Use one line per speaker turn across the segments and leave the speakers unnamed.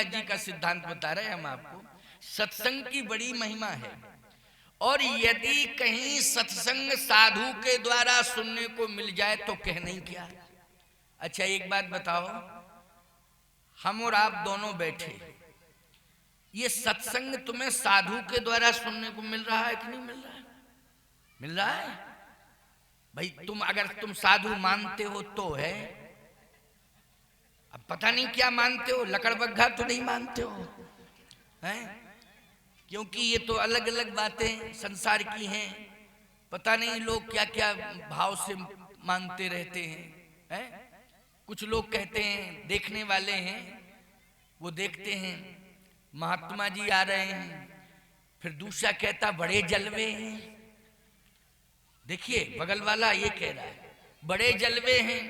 जी का सिद्धांत बता रहे हैं हम आपको। सत्संग की बड़ी महिमा है, और यदि कहीं सत्संग साधु के द्वारा सुनने को मिल जाए तो कहने ही क्या। अच्छा एक बात बताओ, हम और आप दोनों बैठे, ये सत्संग तुम्हें साधु के द्वारा सुनने को मिल रहा है कि नहीं मिल रहा है? मिल रहा है भाई। अगर तुम साधु मानते हो तो है, अब पता नहीं क्या मानते हो, लकड़बग्घा तो नहीं मानते हो हैं? क्योंकि ये तो अलग अलग बातें संसार की हैं, पता नहीं लोग क्या क्या भाव से मानते रहते हैं। कुछ लोग कहते हैं, देखने वाले हैं वो देखते हैं महात्मा जी आ रहे हैं, फिर दूसरा कहता बड़े जलवे हैं। देखिए बगल वाला ये कह रहा है बड़े जलवे हैं,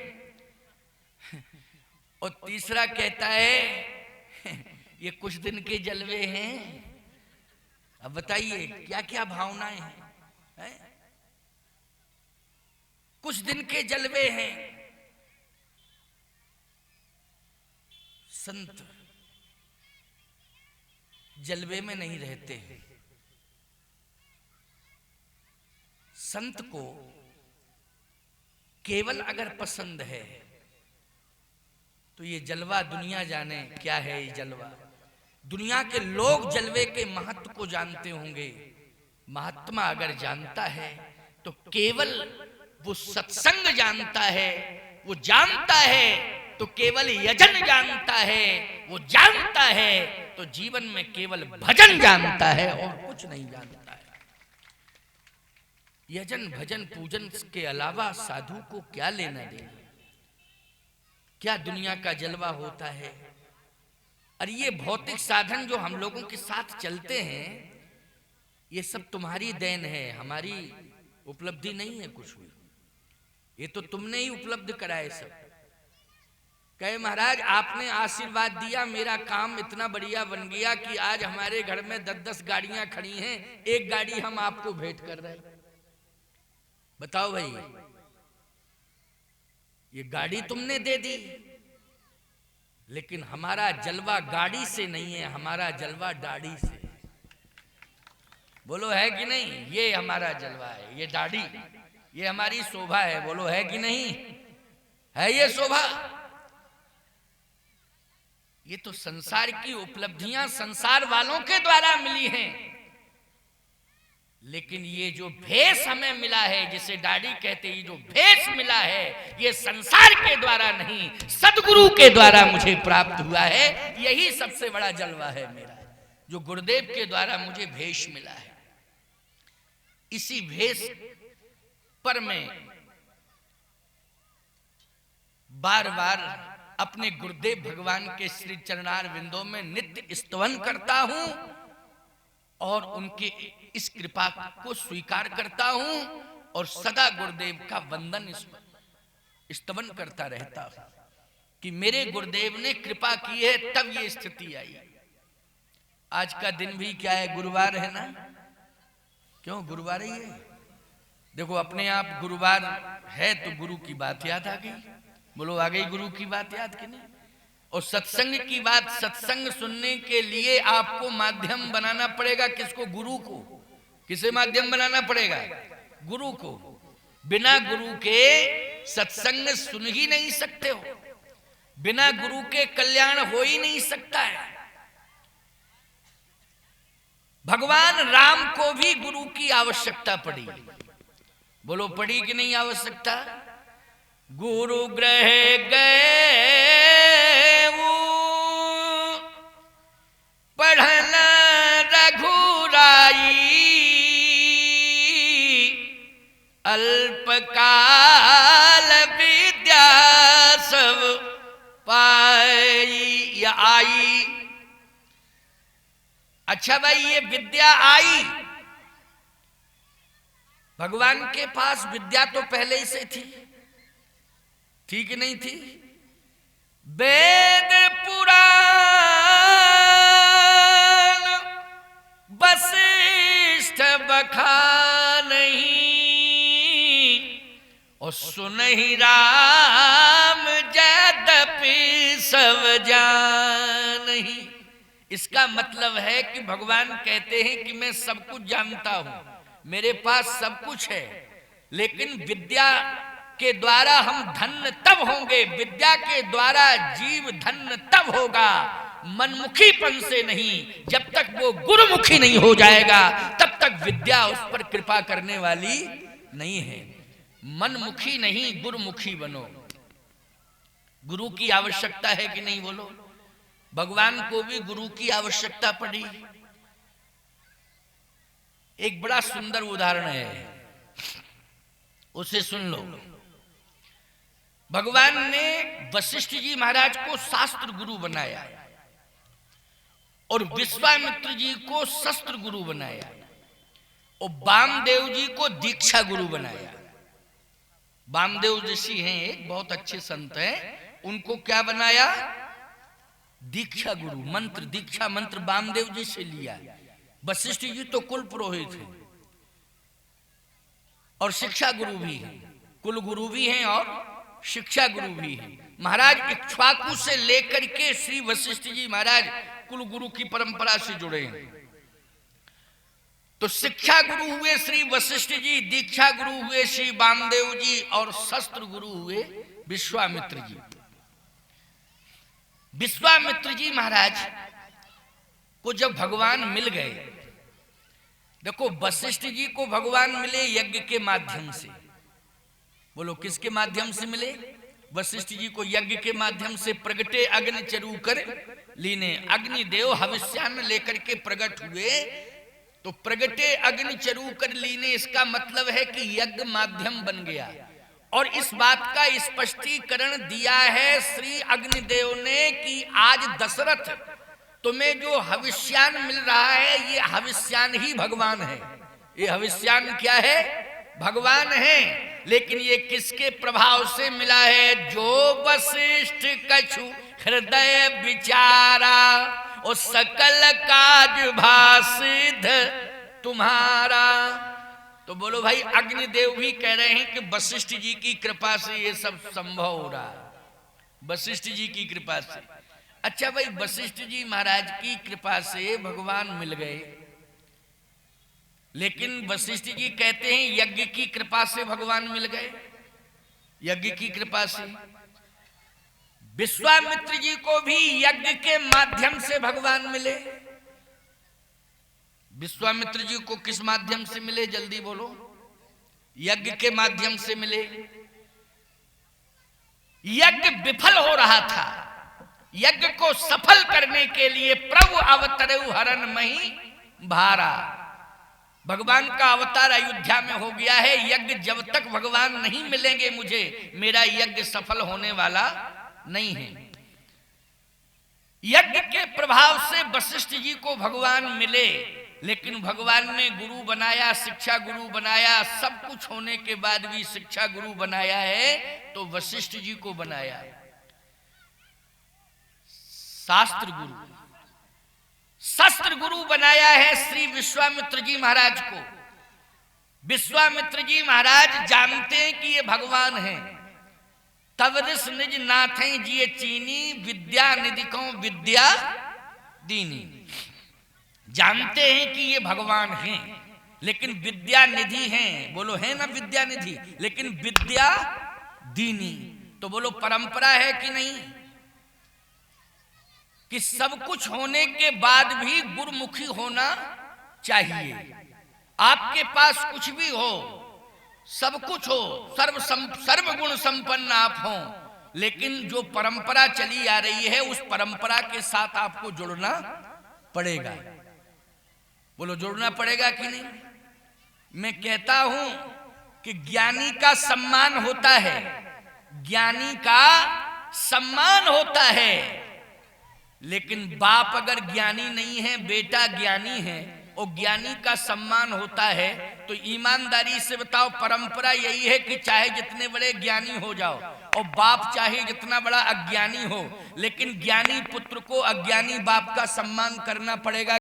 और तीसरा कहता है ये कुछ दिन के जलवे हैं। अब बताइए क्या क्या भावनाएं हैं? कुछ दिन के जलवे हैं। संत जलवे में नहीं रहते हैं। संत को केवल अगर पसंद है तो ये जलवा दुनिया जाने क्या है। ये जलवा दुनिया के लोग जलवे के महत्व को जानते होंगे, महात्मा अगर जानता है तो केवल वो सत्संग जानता है, वो जानता है तो केवल यजन जानता है, वो जानता है तो जीवन में केवल भजन जानता है और कुछ नहीं जानता है। यजन भजन पूजन के अलावा साधु को क्या लेना देना, क्या दुनिया का जलवा होता है। और ये भौतिक साधन जो हम लोगों के साथ चलते हैं, ये सब तुम्हारी देन है, हमारी उपलब्धि नहीं है कुछ भी। ये तो तुमने ही उपलब्ध कराए सब। कहे महाराज आपने आशीर्वाद दिया, मेरा काम इतना बढ़िया बन गया कि आज हमारे घर में 10-10 गाड़ियां खड़ी हैं, एक गाड़ी हम आपको भेंट कर रहे हैं। बताओ भाई, ये गाड़ी तुमने दे दी, लेकिन हमारा जलवा गाड़ी से नहीं है, हमारा जलवा दाढ़ी से। बोलो है कि नहीं? ये हमारा जलवा है, ये दाढ़ी, ये हमारी शोभा है। बोलो है कि नहीं है ये शोभा? ये तो संसार की उपलब्धियां संसार वालों के द्वारा मिली हैं, लेकिन ये जो भेष हमें मिला है, जिसे दाढ़ी कहते हैं, जो भेष मिला है, ये संसार के द्वारा नहीं, सदगुरु के द्वारा मुझे प्राप्त हुआ है। यही सबसे बड़ा जलवा है मेरा, जो गुरुदेव के द्वारा मुझे भेष मिला है। इसी भेष पर मैं बार बार अपने गुरुदेव भगवान के श्री चरणार विंदों में नित्य स्तवन करता हूं, और उनके इस कृपा को स्वीकार करता हूं, और सदा गुरुदेव का वंदन स्तवन करता रहता हूं कि मेरे गुरुदेव ने कृपा की है, तब ये स्थिति आई। आज का दिन भी क्या है? गुरुवार है ना? क्यों गुरुवार ही है? देखो अपने आप गुरुवार है तो गुरु की बात याद आ गई। बोलो आ गई गुरु की बात याद कि नहीं? और सत्संग की बात, सत्संग सुनने के लिए आपको माध्यम बनाना पड़ेगा। किसको? गुरु को। किसे माध्यम बनाना पड़ेगा? गुरु को। बिना गुरु के सत्संग सुन ही नहीं सकते हो, बिना गुरु के कल्याण हो ही नहीं सकता है। भगवान राम को भी गुरु की आवश्यकता पड़ी। बोलो पड़ी कि नहीं आवश्यकता? गुरु ग्रह गए पढ़न रघुराई, अल्पकाल विद्या सब पाई या आई। अच्छा भाई, ये विद्या आई, भगवान के पास विद्या तो पहले ही से थी कि नहीं थी? वेद पुराण वशिष्ठ बखानहि, और सुनहि राम यद्यपि सब जानहि। इसका मतलब है कि भगवान कहते हैं कि मैं सब कुछ जानता हूं, मेरे पास सब कुछ है, लेकिन विद्या के द्वारा हम धन्य तब होंगे, विद्या के द्वारा जीव धन्य तब होगा, मनमुखीपन से नहीं। जब तक वो गुरुमुखी नहीं हो जाएगा तब तक विद्या उस पर कृपा करने वाली नहीं है। मनमुखी नहीं, गुरुमुखी बनो। गुरु की आवश्यकता है कि नहीं बोलो? भगवान को भी गुरु की आवश्यकता पड़ी। एक बड़ा सुंदर उदाहरण है, उसे सुन लो। भगवान ने वशिष्ठ जी महाराज को शास्त्र गुरु बनाया और विश्वामित्र जी को शस्त्र गुरु बनाया और वामदेव जी को दीक्षा गुरु बनाया। वामदेव ऋषि हैं, एक बहुत अच्छे संत हैं, उनको क्या बनाया? दीक्षा गुरु। मंत्र, दीक्षा मंत्र वामदेव जी से लिया। वशिष्ठ जी तो कुल पुरोहित हैं और शिक्षा गुरु भी हैं, कुल गुरु भी हैं और शिक्षा गुरु भी हैं। महाराज इक्ष्वाकु से लेकर के श्री वशिष्ठ जी महाराज कुल गुरु की परंपरा से जुड़े हैं। तो शिक्षा गुरु हुए श्री वशिष्ठ जी, दीक्षा गुरु हुए श्री वामदेव जी और शस्त्र गुरु हुए विश्वामित्र जी। विश्वामित्र जी महाराज को जब भगवान मिल गए, देखो वशिष्ठ जी को भगवान मिले यज्ञ के माध्यम से। बोलो किसके माध्यम से मिले? वशिष्ठ जी को यज्ञ के माध्यम से प्रगटे अग्नि चरु कर लीने। अग्निदेव हविष्यान्न लेकर के प्रकट हुए, तो प्रगटे अग्नि चरु कर लीने, इसका मतलब है कि यज्ञ माध्यम बन गया। और इस बात का स्पष्टीकरण दिया है श्री अग्निदेव ने कि आज दशरथ तुम्हें जो हविष्यान मिल रहा है, ये हविष्यान ही भगवान है। ये हविष्यान क्या है? भगवान है। लेकिन ये किसके प्रभाव से मिला है? जो वशिष्ठ कछु हृदय विचारा और सकल काज भासिध तुम्हारा। तो बोलो भाई, अग्निदेव भी कह रहे हैं कि वशिष्ठ जी की कृपा से ये सब संभव हो रहा है, वशिष्ठ जी की कृपा से। अच्छा भाई, वशिष्ठ जी महाराज की कृपा से भगवान मिल गए, लेकिन वशिष्ठ जी कहते हैं यज्ञ की कृपा से भगवान मिल गए, यज्ञ की कृपा से। विश्वामित्र जी को भी यज्ञ के माध्यम से भगवान मिले। विश्वामित्र जी को किस माध्यम से मिले? जल्दी बोलो। यज्ञ के माध्यम से मिले। यज्ञ विफल हो रहा था, यज्ञ को सफल करने के लिए प्रभु अवतरऊ हरन मही भारा। भगवान का अवतार अयोध्या में हो गया है। यज्ञ जब तक भगवान नहीं मिलेंगे मुझे, मेरा यज्ञ सफल होने वाला नहीं है। यज्ञ के प्रभाव से वशिष्ठ जी को भगवान मिले, लेकिन भगवान ने गुरु बनाया, शिक्षा गुरु बनाया। सब कुछ होने के बाद भी शिक्षा गुरु बनाया है तो वशिष्ठ जी को बनाया। शास्त्र गुरु, शस्त्र गुरु बनाया है श्री विश्वामित्र जी महाराज को। विश्वामित्र जी महाराज जानते हैं कि ये भगवान हैं। तब ऋष निज नाथें जिये चीनी, विद्या निधिकों विद्या दीनी। जानते हैं कि ये भगवान हैं, लेकिन विद्या निधि हैं। बोलो है ना विद्या निधि, लेकिन विद्या दीनी। तो बोलो परंपरा है कि नहीं, कि सब कुछ होने के बाद भी गुरुमुखी होना चाहिए। आपके पास कुछ भी हो, सब कुछ हो, सर्व गुण संपन्न आप हो, लेकिन जो परंपरा चली आ रही है उस परंपरा के साथ आपको जुड़ना पड़ेगा। बोलो जुड़ना पड़ेगा कि नहीं? मैं कहता हूं कि ज्ञानी का सम्मान होता है, ज्ञानी का सम्मान होता है, लेकिन बाप अगर ज्ञानी नहीं है, बेटा ज्ञानी है और ज्ञानी का सम्मान होता है, तो ईमानदारी से बताओ, परंपरा यही है कि चाहे जितने बड़े ज्ञानी हो जाओ और बाप चाहे जितना बड़ा अज्ञानी हो, लेकिन ज्ञानी पुत्र को अज्ञानी बाप का सम्मान करना पड़ेगा।